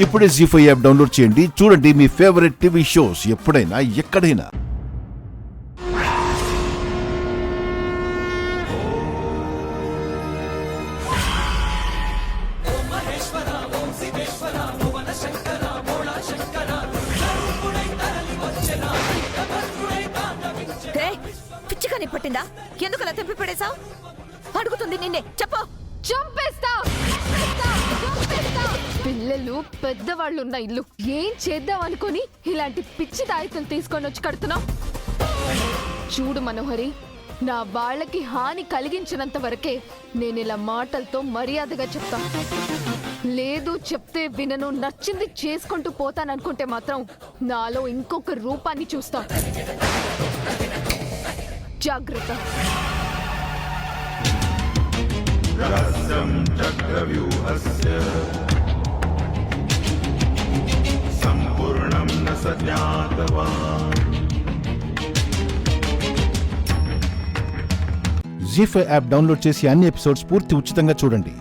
ఇప్పుడే జీ5 app download చేయండి. చూడండి మీ ఫేవరెట్ టీవీ షోస్ ఎప్పుడైనా ఎక్కడైనా. పిచ్చిగాని పట్టిందా? ఎందుకు అలా తెప్పి పడేశావు? అడుగుతుంది నిన్నే, చెప్పు. చంపేస్తా. పిల్లలు పెద్దవాళ్ళు ఉన్న ఇల్లు ఏం చేద్దాం అనుకుని ఇలాంటి పిచ్చి తాయితం తీసుకొని వచ్చి కడుతున్నావు. చూడు మనోహరి, నా వాళ్ళకి హాని కలిగించినంత వరకే నేను ఇలా మాటలతో మర్యాదగా చెప్తా. లేదు చెప్తే వినను, నచ్చింది చేసుకుంటూ పోతాననుకుంటే మాత్రం నాలో ఇంకొక రూపాన్ని చూస్తా. జాగ్రత్త. సంపూర్ణం న సజ్ఞాతవాన్. జీ5 యాప్ డౌన్లోడ్ చేసి అన్ని ఎపిసోడ్స్ పూర్తి ఉచితంగా చూడండి.